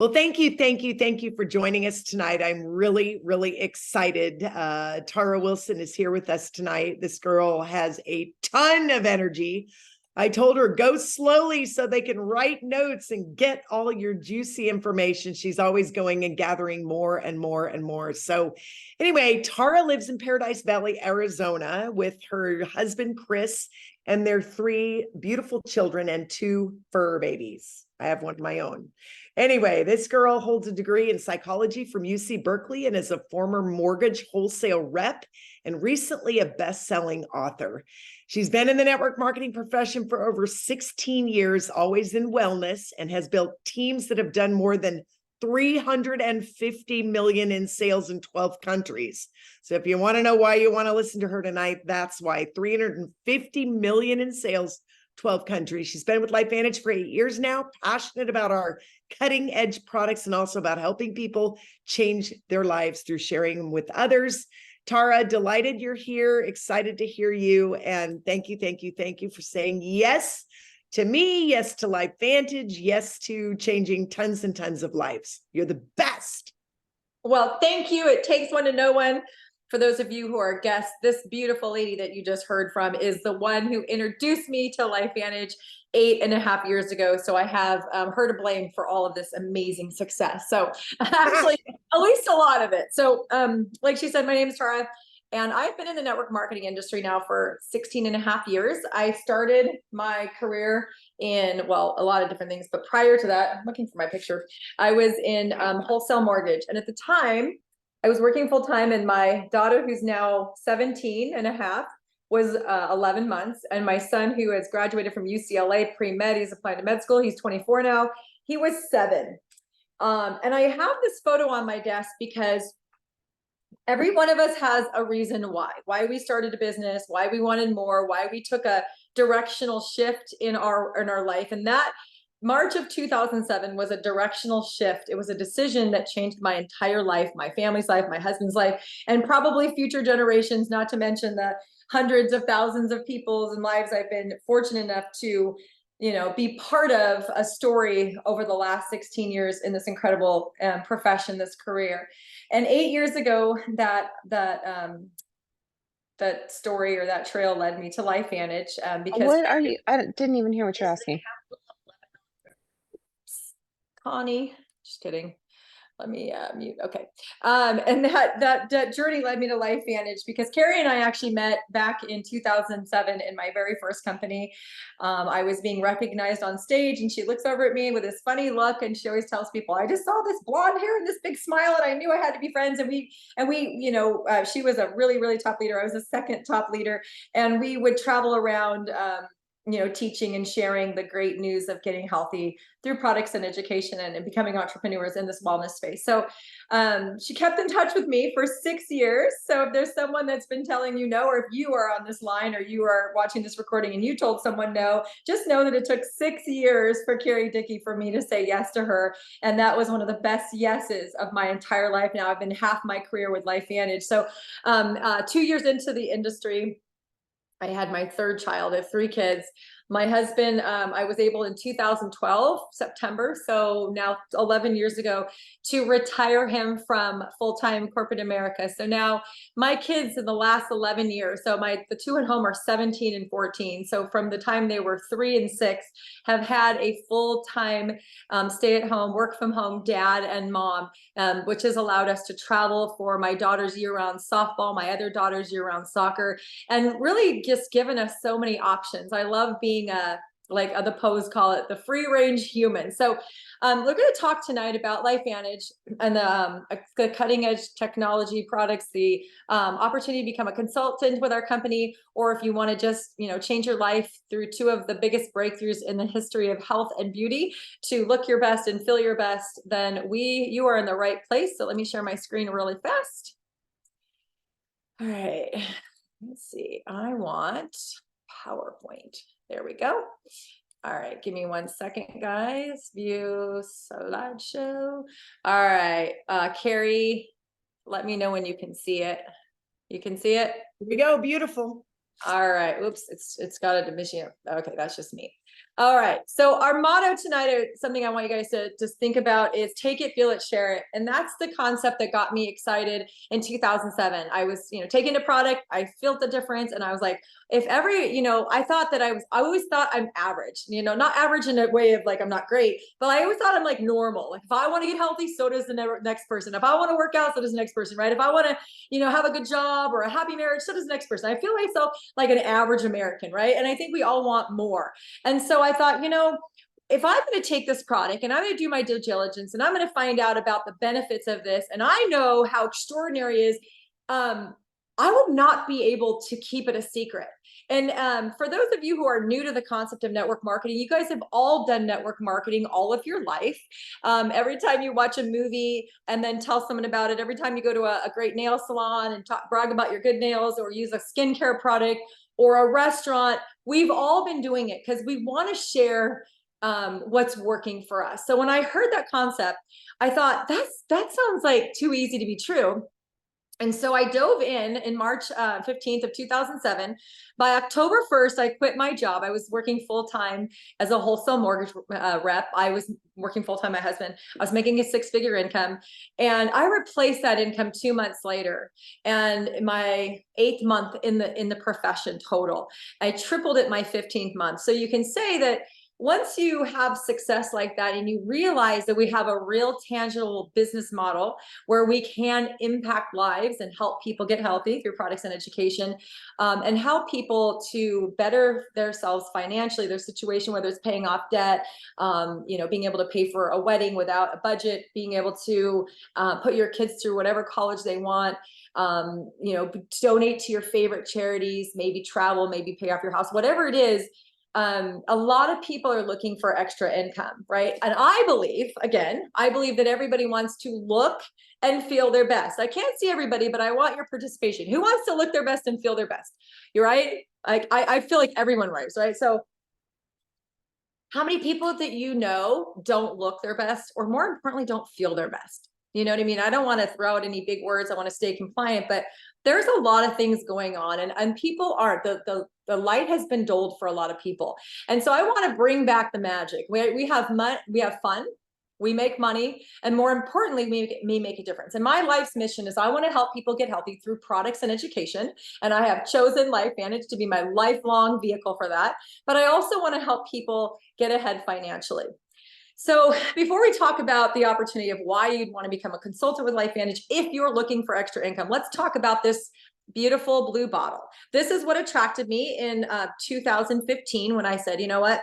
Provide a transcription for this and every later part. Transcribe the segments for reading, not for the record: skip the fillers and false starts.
Well, thank you, thank you, thank you for joining us tonight. I'm really, really excited. Tara Wilson is here with us tonight. This girl has a ton of energy. I told her, go slowly so they can write notes and get all your juicy information. She's always going and gathering more and more and more. So anyway, Tara lives in Paradise Valley, Arizona with her husband, Chris, and their three beautiful children and two fur babies. I have one of my own. Anyway, this girl holds a degree in psychology from UC Berkeley and is a former mortgage wholesale rep and recently a best-selling author. She's been in the network marketing profession for over 16 years, always in wellness, and has built teams that have done more than 350 million in sales in 12 countries. So if you want to know why you want to listen to her tonight, that's why. 350 million in sales, 12 countries. She's been with LifeVantage for 8 years now, passionate about our cutting edge products and also about helping people change their lives through sharing them with others. Tara, delighted you're here, excited to hear you. And thank you, thank you, thank you for saying yes to me, yes to LifeVantage, yes to changing tons and tons of lives. You're the best. Well, thank you. It takes one to know one. For those of you who are guests, this beautiful lady that you just heard from is the one who introduced me to LifeVantage 8.5 years ago. So I have her to blame for all of this amazing success. So actually, at least a lot of it. So like she said, my name is Tara, and I've been in the network marketing industry now for 16.5 years. I started my career in, well, a lot of different things, but prior to that, I'm looking for my picture. I was in wholesale mortgage. And at the time, I was working full time, and my daughter, who's now 17.5, was 11 months. And my son, who has graduated from UCLA pre-med, he's applying to med school, he's 24 now, he was 7. And I have this photo on my desk because every one of us has a reason why we started a business, why we wanted more, why we took a directional shift in our life. And that March of 2007 was a directional shift. It was a decision that changed my entire life, my family's life, my husband's life, and probably future generations, not to mention the hundreds of thousands of people's and lives I've been fortunate enough to, be part of a story over the last 16 years in this incredible profession, this career. And 8 years ago, that story or that trail led me to LifeVantage because What are you? I didn't even hear what you're asking. Connie, just kidding. Let me mute. Okay. And that journey led me to LifeVantage because Carrie and I actually met back in 2007 in my very first company. I was being recognized on stage, and she looks over at me with this funny look, and she always tells people, "I just saw this blonde hair and this big smile, and I knew I had to be friends." And we, she was a really, really top leader. I was a second top leader, and we would travel around. Teaching and sharing the great news of getting healthy through products and education and becoming entrepreneurs in this wellness space. So she kept in touch with me for 6 years. So if there's someone that's been telling you no, or if you are on this line or you are watching this recording and you told someone no, just know that it took 6 years for Carrie Dickey for me to say yes to her. And that was one of the best yeses of my entire life. Now I've been half my career with LifeVantage. So 2 years into the industry, I had my third child. I have 3 kids. My husband, I was able in 2012, September, so now 11 years ago, to retire him from full-time corporate America. So now my kids in the last 11 years, so the 2 at home are 17 and 14. So from the time they were 3 and 6, have had a full-time stay-at-home, work-from-home dad and mom, which has allowed us to travel for my daughter's year-round softball, my other daughter's year-round soccer, and really just given us so many options. I love being like the pose call it, the free range human. So we're going to talk tonight about LifeVantage and the cutting edge technology products, the opportunity to become a consultant with our company, or if you want to just, change your life through 2 of the biggest breakthroughs in the history of health and beauty to look your best and feel your best, then you are in the right place. So let me share my screen really fast. All right, let's see. I want PowerPoint. There we go. All right, give me 1 second, guys. View slideshow. All right, Carrie, let me know when you can see it. You can see it? Here we go, beautiful. All right, oops, it's got a division. Okay, that's just me. All right. So our motto tonight, or something I want you guys to just think about, is take it, feel it, share it. And that's the concept that got me excited in 2007. I was, taking a product, I felt the difference. And I was like, if every, I thought that I always thought I'm average, not average in a way of like, I'm not great, but I always thought I'm like normal. Like if I want to get healthy, so does the next person. If I want to work out, so does the next person, right? If I want to, have a good job or a happy marriage, so does the next person. I feel myself like an average American, right? And I think we all want more. And so I thought, if I'm going to take this product and I'm going to do my due diligence and I'm going to find out about the benefits of this, and I know how extraordinary it is, I would not be able to keep it a secret. And for those of you who are new to the concept of network marketing, you guys have all done network marketing all of your life. Every time you watch a movie and then tell someone about it, every time you go to a great nail salon and brag about your good nails, or use a skincare product or a restaurant, we've all been doing it because we want to share what's working for us. So when I heard that concept, I thought that sounds like too easy to be true. And so I dove in March 15th of 2007. By October 1st, I quit my job. I was working full-time as a wholesale mortgage rep. I was working full-time, my husband. I was making a six-figure income. And I replaced that income 2 months later. And my 8th month in the profession total, I tripled it my 15th month. So you can say that once you have success like that and you realize that we have a real tangible business model where we can impact lives and help people get healthy through products and education, and help people to better themselves financially, their situation, whether it's paying off debt, being able to pay for a wedding without a budget, being able to put your kids through whatever college they want, donate to your favorite charities, maybe travel, maybe pay off your house, whatever it is. A lot of people are looking for extra income, right? And I believe that everybody wants to look and feel their best. I can't see everybody, but I want your participation. Who wants to look their best and feel their best? You're right. Like I feel like everyone writes, right? So how many people that don't look their best, or more importantly, don't feel their best? You know what I mean? I don't want to throw out any big words. I want to stay compliant, but there's a lot of things going on, and people aren't. The light has been dulled for a lot of people. And so I want to bring back the magic. We have fun, we make money, and more importantly, we make a difference. And my life's mission is I want to help people get healthy through products and education. And I have chosen LifeVantage to be my lifelong vehicle for that. But I also want to help people get ahead financially. So before we talk about the opportunity of why you'd want to become a consultant with LifeVantage, if you're looking for extra income, let's talk about this beautiful blue bottle. This is what attracted me in 2015 when I said, you know what?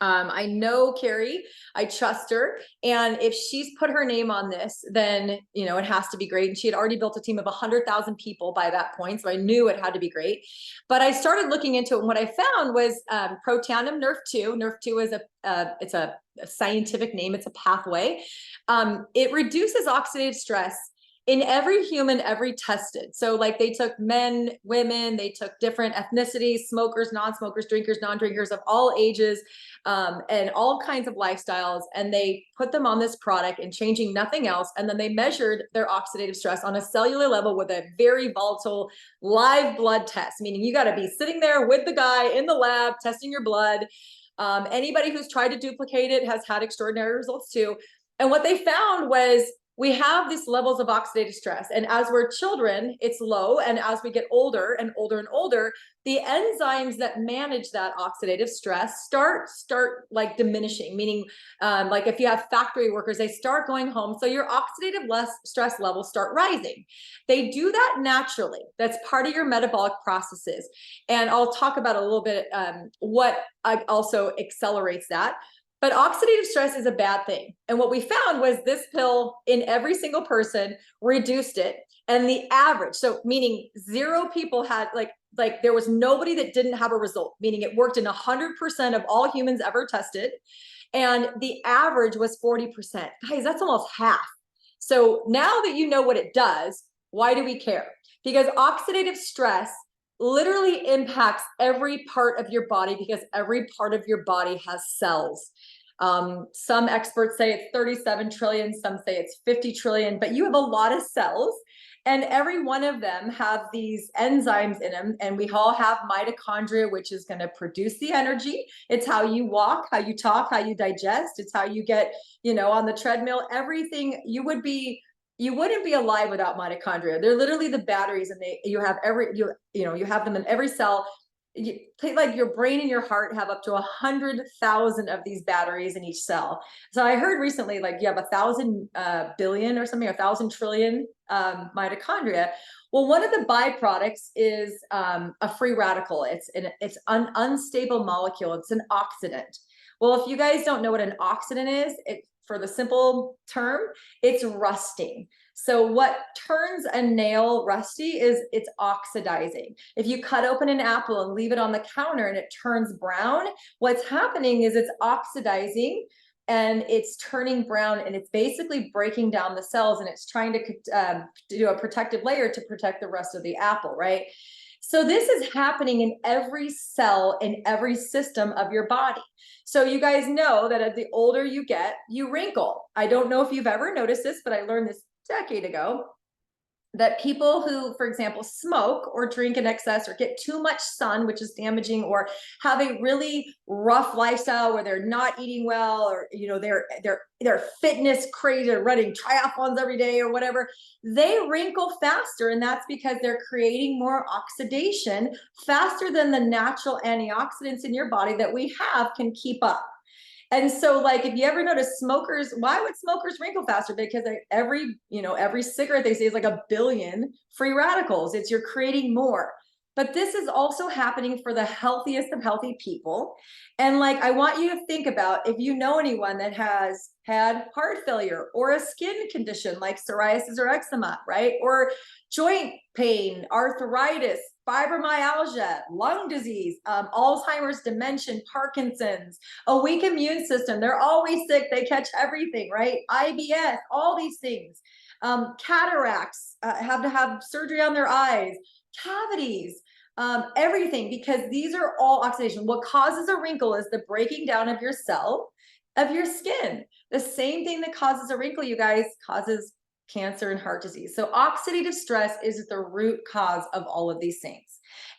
I know Carrie, I trust her. And if she's put her name on this, then, it has to be great. And she had already built a team of 100,000 people by that point. So I knew it had to be great. But I started looking into it. And what I found was Protandim Nerf 2. Nerf 2 is it's a scientific name. It's a pathway. It reduces oxidative stress in every human ever tested. So like they took men, women, they took different ethnicities, smokers, non-smokers, drinkers, non-drinkers of all ages, and all kinds of lifestyles. And they put them on this product and changing nothing else. And then they measured their oxidative stress on a cellular level with a very volatile live blood test, meaning you got to be sitting there with the guy in the lab testing your blood. Anybody who's tried to duplicate it has had extraordinary results too. And what they found was we have these levels of oxidative stress. And as we're children, it's low. And as we get older and older and older, the enzymes that manage that oxidative stress start like diminishing, meaning like if you have factory workers, they start going home. So your oxidative stress levels start rising. They do that naturally. That's part of your metabolic processes. And I'll talk about a little bit what also accelerates that. But oxidative stress is a bad thing. And what we found was this pill in every single person reduced it. And the average, so meaning 0 people had like there was nobody that didn't have a result, meaning it worked in 100% of all humans ever tested. And the average was 40%. Guys, that's almost half. So now that you know what it does, why do we care? Because oxidative stress literally impacts every part of your body, because every part of your body has cells. Some experts say it's 37 trillion, some say it's 50 trillion, but you have a lot of cells. And every one of them have these enzymes in them. And we all have mitochondria, which is going to produce the energy. It's how you walk, how you talk, how you digest. It's how you get, on the treadmill, everything. You wouldn't be alive without mitochondria. They're literally the batteries, and you have them in every cell. Like your brain and your heart have up to 100,000 of these batteries in each cell. So I heard recently, like you have 1,000 billion or something, 1,000 trillion mitochondria. Well, one of the byproducts is a free radical. It's an unstable molecule. It's an oxidant. Well, if you guys don't know what an oxidant is, for the simple term, it's rusting. So what turns a nail rusty is it's oxidizing. If you cut open an apple and leave it on the counter and it turns brown, what's happening is it's oxidizing and it's turning brown, and it's basically breaking down the cells, and it's trying to do a protective layer to protect the rest of the apple, right? So this is happening in every cell, in every system of your body. So you guys know that as the older you get, you wrinkle. I don't know if you've ever noticed this, but I learned this a decade ago, that people who, for example, smoke or drink in excess or get too much sun, which is damaging, or have a really rough lifestyle where they're not eating well, or they're fitness crazy, they're running triathlons every day or whatever, they wrinkle faster. And that's because they're creating more oxidation faster than the natural antioxidants in your body that we have can keep up. And so, like, if you ever notice smokers, why would smokers wrinkle faster? Because every cigarette they say is like 1 billion free radicals. You're creating more. But this is also happening for the healthiest of healthy people. And like, I want you to think about, if you know anyone that has had heart failure or a skin condition like psoriasis or eczema, right? Or joint pain, arthritis, fibromyalgia, lung disease, Alzheimer's, dementia, Parkinson's, a weak immune system. They're always sick. They catch everything, right? IBS, all these things. Cataracts, have to have surgery on their eyes, cavities, everything, because these are all oxidation. What causes a wrinkle is the breaking down of your cell, of your skin. The same thing that causes a wrinkle, you guys, causes cancer and heart disease. So oxidative stress is the root cause of all of these things.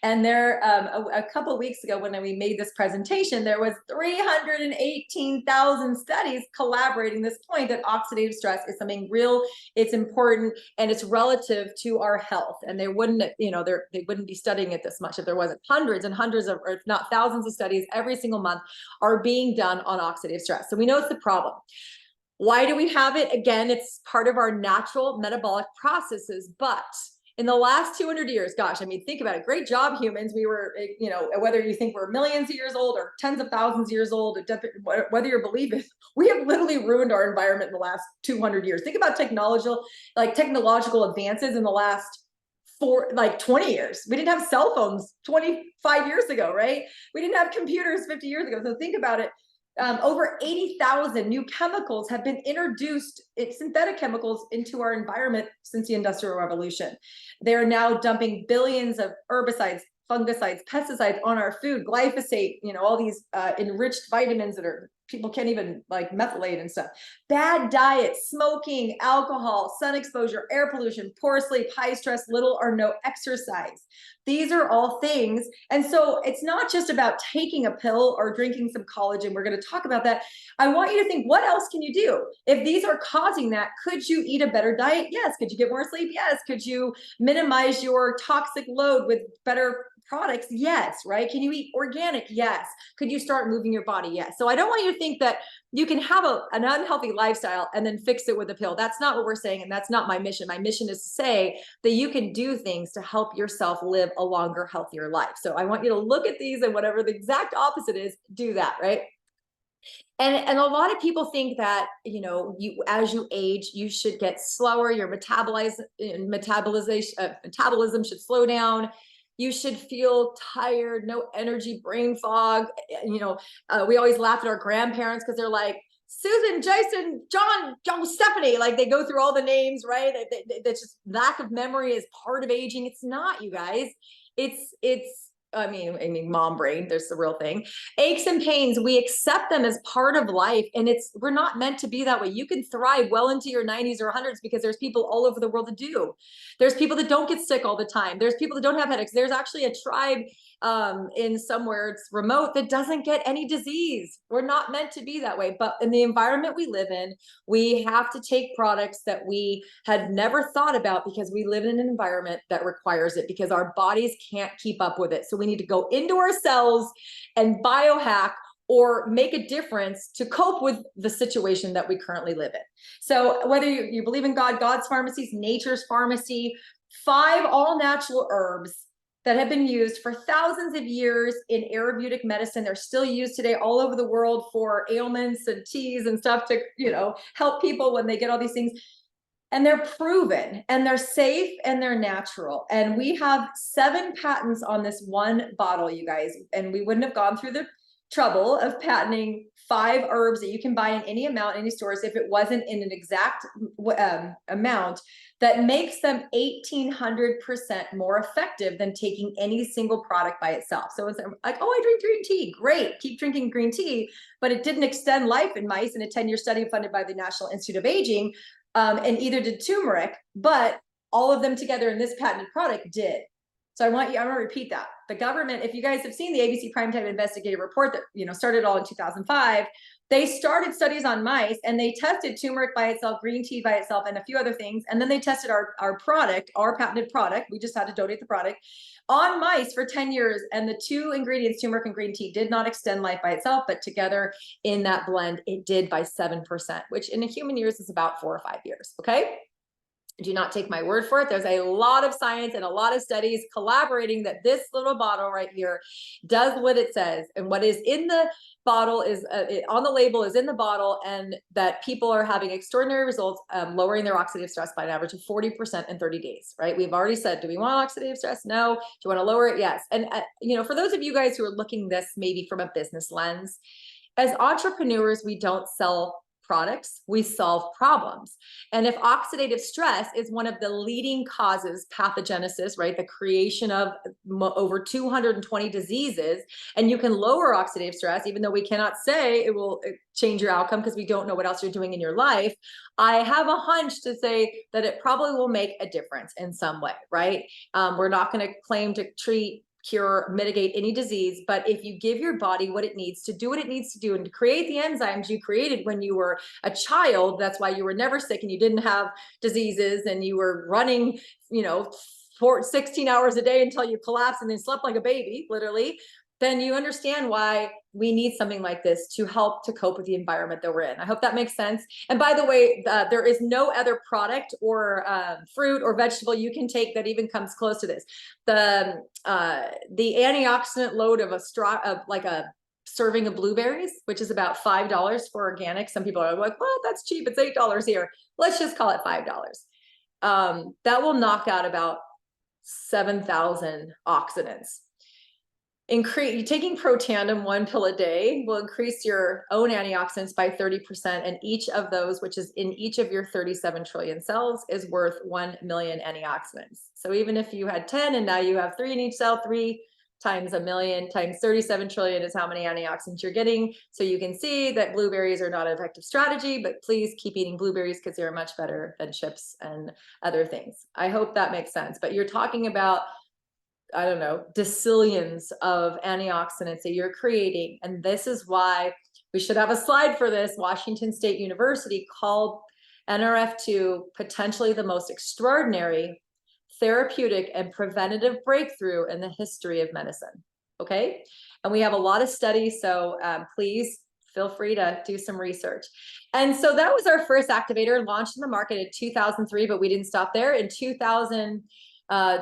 And there, a couple of weeks ago when we made this presentation, there was 318,000 studies collaborating this point that oxidative stress is something real, it's important, and it's relative to our health. And they wouldn't be studying it this much if there wasn't hundreds and hundreds of, or if not thousands of studies every single month are being done on oxidative stress. So we know it's the problem. Why do we have it? Again, it's part of our natural metabolic processes, but in the last 200 years, gosh, I mean, think about it. Great job, humans. We were, whether you think we're millions of years old or tens of thousands of years old, whether you believe it, we have literally ruined our environment in the last 200 years. Think about technological advances in the last 20 years. We didn't have cell phones 25 years ago, right? We didn't have computers 50 years ago. So think about it. Over 80,000 new chemicals have been introduced, synthetic chemicals, into our environment since the Industrial Revolution. They're now dumping billions of herbicides, fungicides, pesticides on our food, glyphosate, all these enriched vitamins that people can't even methylate and stuff. Bad diet, smoking, alcohol, sun exposure, air pollution, poor sleep, high stress, little or no exercise. These are all things. And so it's not just about taking a pill or drinking some collagen. We're going to talk about that. I want you to think, what else can you do? If these are causing that, could you eat a better diet? Yes. Could you get more sleep? Yes. Could you minimize your toxic load with better products? Yes. Right? Can you eat organic? Yes. Could you start moving your body? Yes. So I don't want you to think that you can have an unhealthy lifestyle and then fix it with a pill. That's not what we're saying. And that's not my mission. My mission is to say that you can do things to help yourself live a longer, healthier life. So I want you to look at these, and whatever the exact opposite is, do that, right? And a lot of people think that, as you age, you should get slower. Your metabolism should slow down. You should feel tired, no energy, brain fog. We always laugh at our grandparents because they're like, Susan, Jason, John, Stephanie, like they go through all the names, right? That's just lack of memory is part of aging. It's not, you guys. It's I mean, mom brain, there's the real thing. Aches and pains, we accept them as part of life. And we're not meant to be that way. You can thrive well into your 90s or 100s because there's people all over the world that do. There's people that don't get sick all the time. There's people that don't have headaches. There's actually a tribe in somewhere it's remote that doesn't get any disease. We're not meant to be that way. But in the environment we live in, we have to take products that we had never thought about because we live in an environment that requires it, because our bodies can't keep up with it. So we need to go into ourselves and biohack or make a difference to cope with the situation that we currently live in. So whether you believe in God, God's pharmacies, nature's pharmacy, 5 all natural herbs that have been used for thousands of years in Ayurvedic medicine. They're still used today all over the world for ailments and teas and stuff to, help people when they get all these things. And they're proven and they're safe and they're natural. And we have 7 patents on this one bottle, you guys. And we wouldn't have gone through the trouble of patenting 5 herbs that you can buy in any amount, any stores, if it wasn't in an exact amount that makes them 1,800% more effective than taking any single product by itself. So it's like, oh, I drink green tea. Great. Keep drinking green tea. But it didn't extend life in mice in a 10-year study funded by the National Institute of Aging. And either did turmeric, but all of them together in this patented product did. So I want to repeat that. The government, if you guys have seen the ABC Primetime Investigative Report that, started all in 2005, they started studies on mice and they tested turmeric by itself, green tea by itself, and a few other things. And then they tested our product, our patented product. We just had to donate the product on mice for 10 years. And the 2 ingredients, turmeric and green tea, did not extend life by itself, but together in that blend, it did by 7%, which in a human years is about 4 or 5 years. Okay. Do not take my word for it. There's a lot of science and a lot of studies collaborating that this little bottle right here does what it says. And what is in the bottle is on the label is in the bottle, and that people are having extraordinary results, lowering their oxidative stress by an average of 40% in 30 days, right? We've already said, do we want oxidative stress? No. Do you want to lower it? Yes. And, for those of you guys who are looking this maybe from a business lens, as entrepreneurs, we don't sell products, we solve problems. And if oxidative stress is one of the leading causes, pathogenesis, right? The creation of over 220 diseases, and you can lower oxidative stress, even though we cannot say it will change your outcome because we don't know what else you're doing in your life. I have a hunch to say that it probably will make a difference in some way, right? We're not going to claim to treat, cure, mitigate any disease, but if you give your body what it needs to do what it needs to do and to create the enzymes you created when you were a child, that's why you were never sick and you didn't have diseases and you were running, for 16 hours a day until you collapsed and then slept like a baby, literally, then you understand why we need something like this to help to cope with the environment that we're in. I hope that makes sense. And by the way, there is no other product or fruit or vegetable you can take that even comes close to this. The antioxidant load of a serving of blueberries, which is about $5 for organic. Some people are like, well, that's cheap. It's $8 here. Let's just call it $5. That will knock out about 7,000 oxidants. Taking Protandim 1 pill a day will increase your own antioxidants by 30%. And each of those, which is in each of your 37 trillion cells, is worth 1 million antioxidants. So even if you had 10 and now you have 3 in each cell, 3 times 1 million times 37 trillion is how many antioxidants you're getting. So you can see that blueberries are not an effective strategy, but please keep eating blueberries because they're much better than chips and other things. I hope that makes sense. But you're talking about, I don't know, decillions of antioxidants that you're creating. And this is why we should have a slide for this. Washington State University called NRF2 potentially the most extraordinary therapeutic and preventative breakthrough in the history of medicine. Okay. And we have a lot of studies. So please feel free to do some research. And so that was our first activator, launched in the market in 2003, but we didn't stop there. In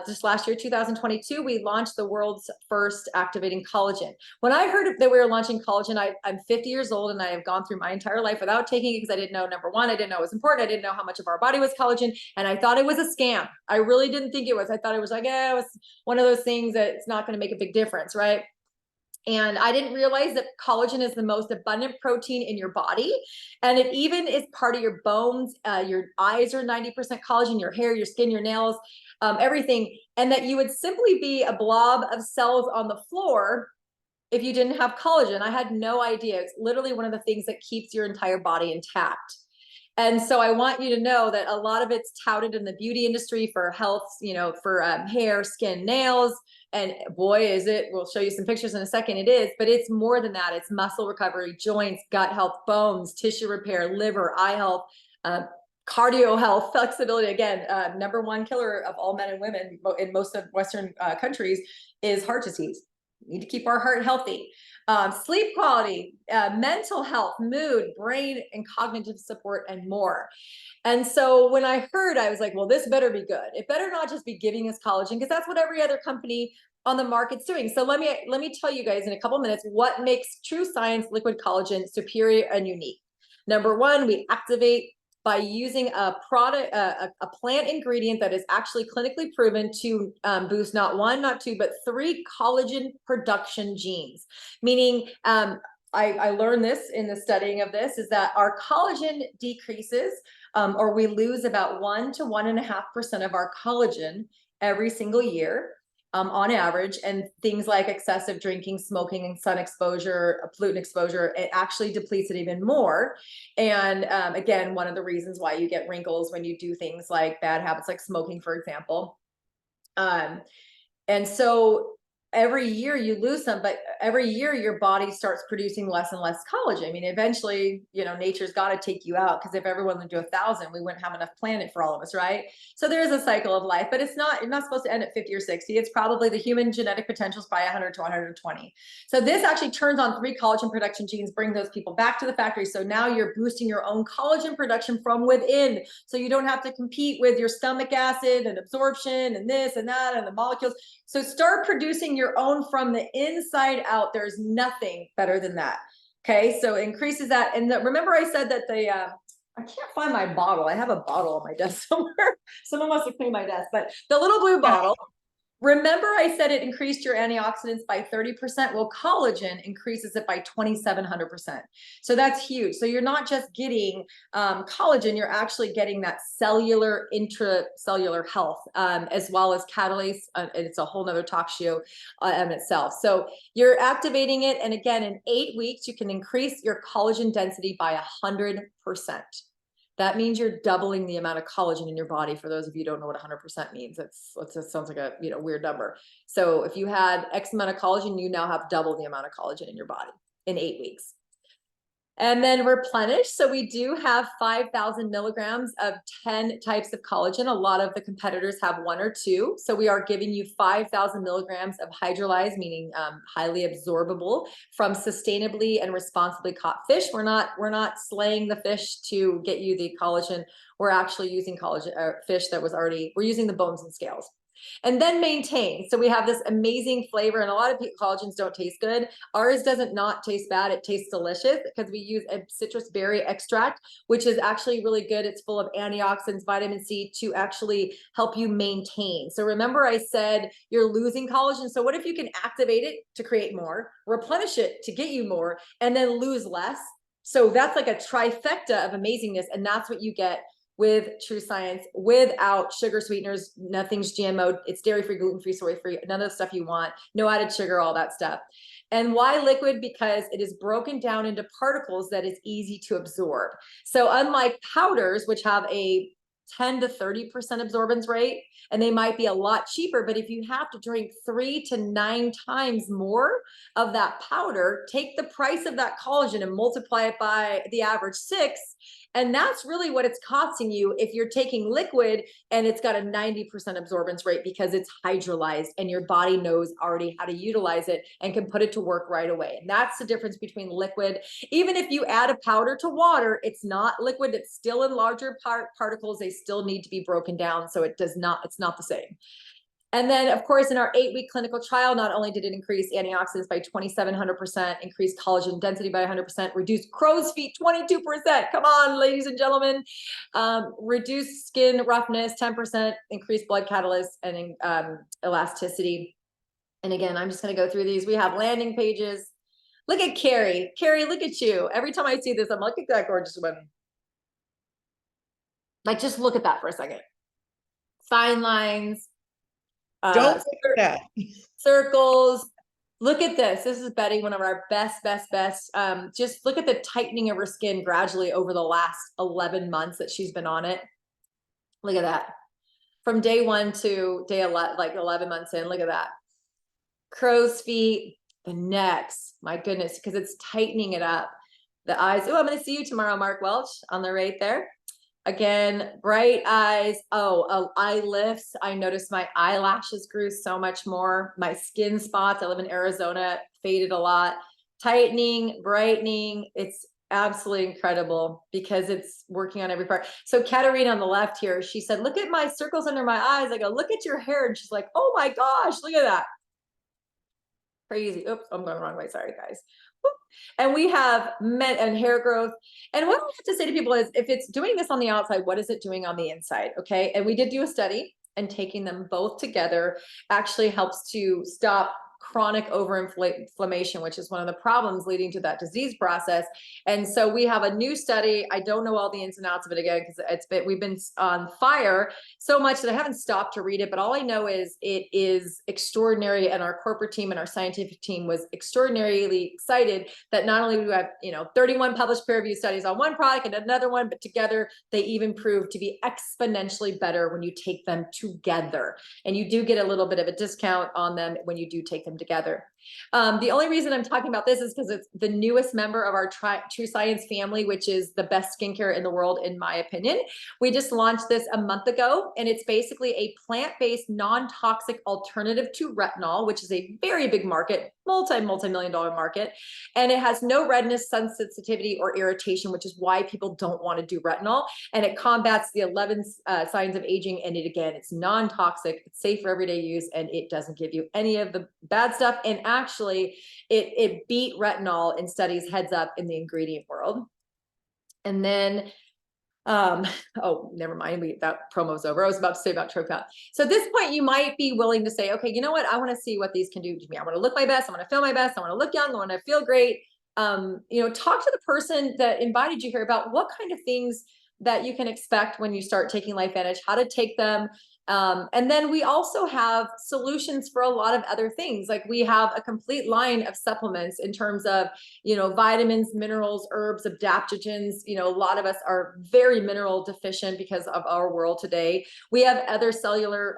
just last year, 2022, we launched the world's first activating collagen. When I heard that we were launching collagen, I'm 50 years old and I have gone through my entire life without taking it because I didn't know, number one, I didn't know it was important. I didn't know how much of our body was collagen. And I thought it was a scam. I really didn't think it was. I thought it was like, it was one of those things that it's not going to make a big difference, right? And I didn't realize that collagen is the most abundant protein in your body. And it even is part of your bones. Your eyes are 90% collagen, your hair, your skin, your nails, everything. And that you would simply be a blob of cells on the floor if you didn't have collagen. I had no idea. It's literally one of the things that keeps your entire body intact. And so I want you to know that a lot of it's touted in the beauty industry for health, for hair, skin, nails. And boy, is it, we'll show you some pictures in a second, it is, but it's more than that. It's muscle recovery, joints, gut health, bones, tissue repair, liver, eye health, cardio health, flexibility. Again, number one killer of all men and women in most of Western countries is heart disease. We need to keep our heart healthy. Sleep quality, mental health, mood, brain and cognitive support, and more. And so when I heard, I was like, well, this better be good. It better not just be giving us collagen, because that's what every other company on the market's doing. So let me tell you guys in a couple minutes what makes True Science liquid collagen superior and unique. Number one, we activate by using a product, a plant ingredient that is actually clinically proven to boost not one, not two, but 3 collagen production genes. Meaning, I learned this in the studying of this, is that our collagen decreases, or we lose about 1 to 1.5% of our collagen every single year. On average, and things like excessive drinking, smoking, and sun exposure, pollutant exposure, it actually depletes it even more. And again, one of the reasons why you get wrinkles when you do things like bad habits, like smoking, for example. And so every year you lose some, but every year your body starts producing less and less collagen. I mean, eventually, nature's got to take you out, because if everyone would do 1,000, we wouldn't have enough planet for all of us, right? So there is a cycle of life, but you're not supposed to end at 50 or 60. It's probably the human genetic potential is by 100 to 120. So this actually turns on 3 collagen production genes, bring those people back to the factory. So now you're boosting your own collagen production from within. So you don't have to compete with your stomach acid and absorption and this and that and the molecules. So start producing your own from the inside out. There's nothing better than that. Okay, so it increases that. And remember I said that I can't find my bottle. I have a bottle on my desk somewhere. Someone must have cleaned my desk, but the little blue bottle, remember I said it increased your antioxidants by 30%? Well, collagen increases it by 2,700%. So that's huge. So you're not just getting collagen, you're actually getting that cellular, intracellular health, as well as catalase. It's a whole nother talk show in itself. So you're activating it. And again, in 8 weeks, you can increase your collagen density by 100%. That means you're doubling the amount of collagen in your body. For those of you who don't know what 100% means, that sounds like a weird number. So if you had X amount of collagen, you now have double the amount of collagen in your body in 8 weeks. And then replenish. So we do have 5,000 milligrams of 10 types of collagen. A lot of the competitors have 1 or 2. So we are giving you 5,000 milligrams of hydrolyzed, meaning highly absorbable, from sustainably and responsibly caught fish. We're not slaying the fish to get you the collagen. We're actually using collagen fish that was already, we're using the bones and scales. And then maintain. So we have this amazing flavor, and a lot of collagens don't taste good. Ours doesn't not taste bad. It tastes delicious because we use a citrus berry extract, which is actually really good. It's full of antioxidants, vitamin C, to actually help you maintain. So remember I said you're losing collagen. So what if you can activate it to create more, replenish it to get you more, and then lose less? So that's like a trifecta of amazingness. And that's what you get with True Science, without sugar sweeteners. Nothing's GMO. It's dairy-free, gluten-free, soy-free, none of the stuff you want, no added sugar, all that stuff. And why liquid? Because it is broken down into particles that is easy to absorb. So unlike powders, which have a 10 to 30% absorbance rate, and they might be a lot cheaper, but if you have to drink 3 to 9 times more of that powder, take the price of that collagen and multiply it by the average 6, and that's really what it's costing you if you're taking liquid and it's got a 90% absorbance rate, because it's hydrolyzed and your body knows already how to utilize it and can put it to work right away. And that's the difference between liquid. Even if you add a powder to water, it's not liquid. It's still in larger particles. They still need to be broken down. So it's not the same. And then, of course, in our 8-week clinical trial, not only did it increase antioxidants by 2,700%, increase collagen density by 100%, reduce crow's feet 22%. Come on, ladies and gentlemen. Reduce skin roughness 10%, increase blood catalyst and elasticity. And again, I'm just going to go through these. We have landing pages. Look at Carrie. Carrie, look at you. Every time I see this, I'm like, look at that gorgeous woman. Like, just look at that for a second. Fine lines. Don't look at that. Circles. Look at this. This is Betty, one of our best. Just look at the tightening of her skin gradually over the last 11 months that she's been on it. Look at that. From day 1 to day 11, like 11 months in, look at that. Crow's feet, the necks, my goodness, because it's tightening it up. The eyes. Oh, I'm going to see you tomorrow, Mark Welch, on the right there. Again, bright eyes. Oh, eye lifts. I noticed my eyelashes grew so much more. My skin spots, I live in Arizona, faded a lot. Tightening, brightening. It's absolutely incredible because it's working on every part. So Katarina on the left here, she said, look at my circles under my eyes. I go, look at your hair. And she's like, oh my gosh, look at that. Crazy. Oops, I'm going the wrong way. Sorry, guys. And we have and hair growth. And what I have to say to people is, if it's doing this on the outside, what is it doing on the inside? Okay. And we did do a study, and taking them both together actually helps to stop chronic overinflammation, which is one of the problems leading to that disease process. And so we have a new study. I don't know all the ins and outs of it again, because we've been on fire so much that I haven't stopped to read it. But all I know is it is extraordinary. And our corporate team and our scientific team was extraordinarily excited that not only do we have, 31 published peer-reviewed studies on one product and another one, but together they even prove to be exponentially better when you take them together. And you do get a little bit of a discount on them when you do take them together. The only reason I'm talking about this is because it's the newest member of our True Science family, which is the best skincare in the world, in my opinion. We just launched this a month ago, and it's basically a plant-based, non-toxic alternative to retinol, which is a very big market, multi-million-dollar market. And it has no redness, sun sensitivity, or irritation, which is why people don't want to do retinol. And it combats the 11 signs of aging. And it's non-toxic, it's safe for everyday use, and it doesn't give you any of the bad stuff. And actually, it beat retinol in studies heads up in the ingredient world. And then oh, never mind. That promo's over. I was about to say about Tropout. So at this point, you might be willing to say, okay, you know what? I want to see what these can do to me. I want to look my best. I want to feel my best. I want to look young. I want to feel great. Talk to the person that invited you here about what kind of things that you can expect when you start taking LifeVantage, how to take them. And then we also have solutions for a lot of other things. Like we have a complete line of supplements in terms of, vitamins, minerals, herbs, adaptogens. A lot of us are very mineral deficient because of our world today. We have other cellular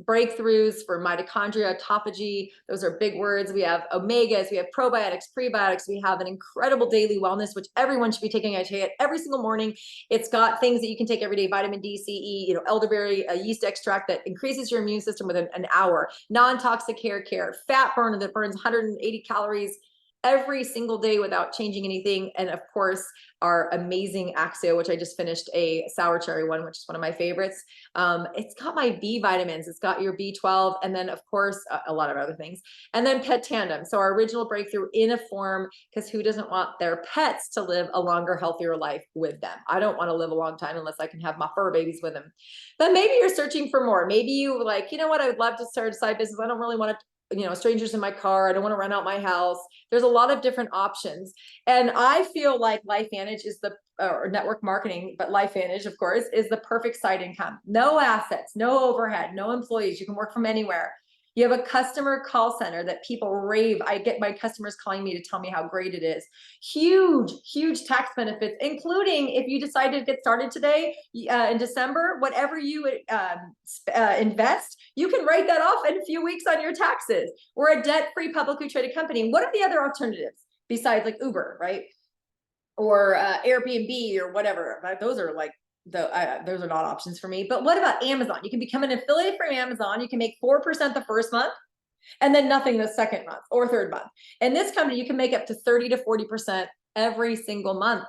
breakthroughs for mitochondria, autophagy. Those are big words. We have omegas, we have probiotics, prebiotics. We have an incredible daily wellness, which everyone should be taking. I take it every single morning. It's got things that you can take every day: vitamin D, C, E, elderberry, yeast extract that increases your immune system within an hour, non-toxic hair care, fat burner that burns 180 calories every single day without changing anything. And of course, our amazing Axio, which I just finished a sour cherry one, which is one of my favorites. It's got my B vitamins, it's got your B12, and then of course, a lot of other things. And then Pet Tandem. So our original breakthrough in a form, because who doesn't want their pets to live a longer, healthier life with them? I don't want to live a long time unless I can have my fur babies with them. But maybe you're searching for more. Maybe you like, you know what, I would love to start a side business. I don't really want to strangers in my car. I don't want to rent out my house. There's a lot of different options. And I feel like LifeVantage is or network marketing, but LifeVantage, of course, is the perfect side income. No assets, no overhead, no employees. You can work from anywhere. You have a customer call center that people rave. I get my customers calling me to tell me how great it is. Huge, huge tax benefits, including if you decide to get started today in December, whatever you invest, you can write that off in a few weeks on your taxes. We're a debt-free publicly traded company. What are the other alternatives besides like Uber, right? Or Airbnb or whatever? Those are like, those are not options for me. But what about Amazon? You can become an affiliate from Amazon. You can make 4% the first month and then nothing the second month or third month. And this company, you can make up to 30 to 40% every single month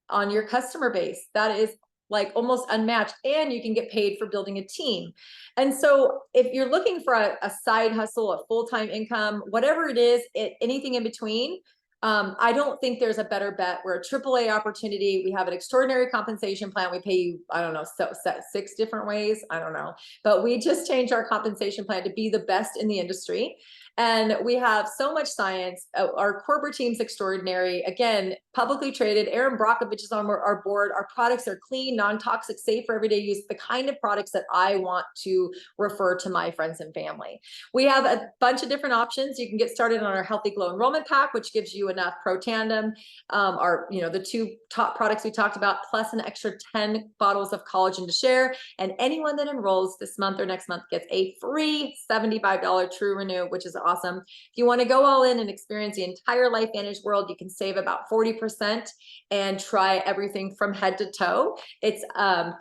on your customer base. That is like almost unmatched, and you can get paid for building a team. And so if you're looking for a side hustle, a full-time income, whatever it is, anything in between, I don't think there's a better bet. We're a AAA opportunity. We have an extraordinary compensation plan. We pay you, I don't know, 6 different ways. I don't know, but we just changed our compensation plan to be the best in the industry. And we have so much science. Our corporate team's extraordinary. Again, publicly traded. Aaron Brockovich is on our board. Our products are clean, non-toxic, safe for everyday use. The kind of products that I want to refer to my friends and family. We have a bunch of different options. You can get started on our Healthy Glow Enrollment Pack, which gives you enough Pro Tandem, the 2 top products we talked about, plus an extra 10 bottles of collagen to share. And anyone that enrolls this month or next month gets a free $75 True Renew, which is awesome. If you want to go all in and experience the entire LifeVantage world, you can save about 40% and try everything from head to toe. It's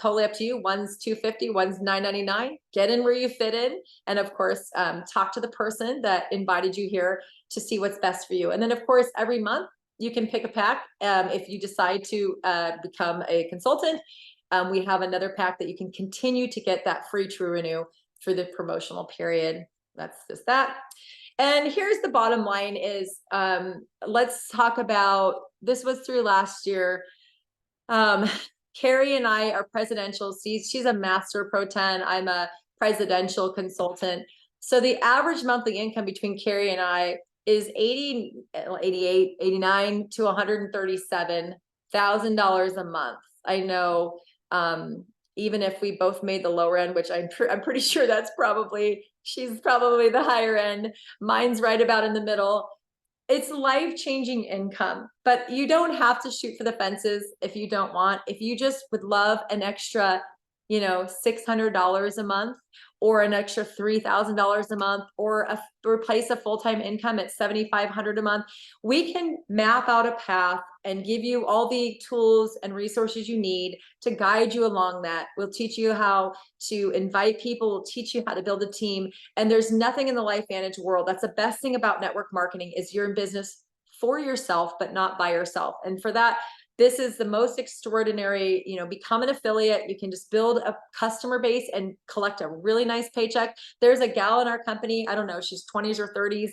totally up to you. One's $250, one's $9.99. Get in where you fit in. And of course, talk to the person that invited you here to see what's best for you. And then of course, every month you can pick a pack. If you decide to become a consultant, we have another pack that you can continue to get that free True Renew for the promotional period. That's just that. And here's the bottom line is, let's talk about, this was through last year. Carrie and I are presidential. She's a master pro 10. I'm a presidential consultant. So the average monthly income between Carrie and I is $89 to $137,000 a month. I know, even if we both made the lower end, which I'm pretty sure she's probably the higher end. Mine's right about in the middle. It's life-changing income, but you don't have to shoot for the fences if you don't want. If you just would love an extra, $600 a month, or an extra $3,000 a month, or replace a full-time income at $7,500 a month, we can map out a path and give you all the tools and resources you need to guide you along that. We'll teach you how to invite people. We'll teach you how to build a team. And there's nothing in the LifeVantage world. That's the best thing about network marketing, is you're in business for yourself, but not by yourself. And for that, this is the most extraordinary, become an affiliate. You can just build a customer base and collect a really nice paycheck. There's a gal in our company, I don't know, she's 20s or 30s.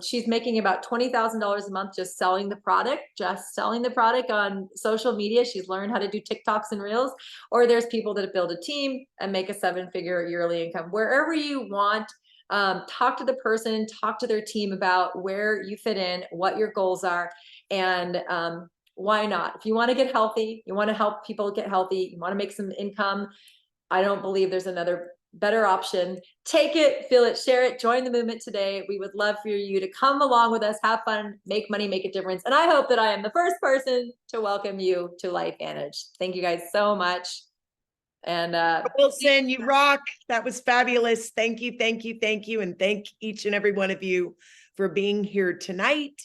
She's making about $20,000 a month just selling the product on social media. She's learned how to do TikToks and Reels. Or there's people that build a team and make a 7-figure yearly income. Wherever you want, talk to the person, talk to their team about where you fit in, what your goals are, and why not? If you want to get healthy, you want to help people get healthy, you want to make some income, I don't believe there's another better option. Take it, feel it, share it, join the movement today. We would love for you to come along with us, have fun, make money, make a difference. And I hope that I am the first person to welcome you to LifeVantage. Thank you guys so much. And Wilson, you rock. That was fabulous. Thank you, thank you, thank you. And thank each and every one of you for being here tonight.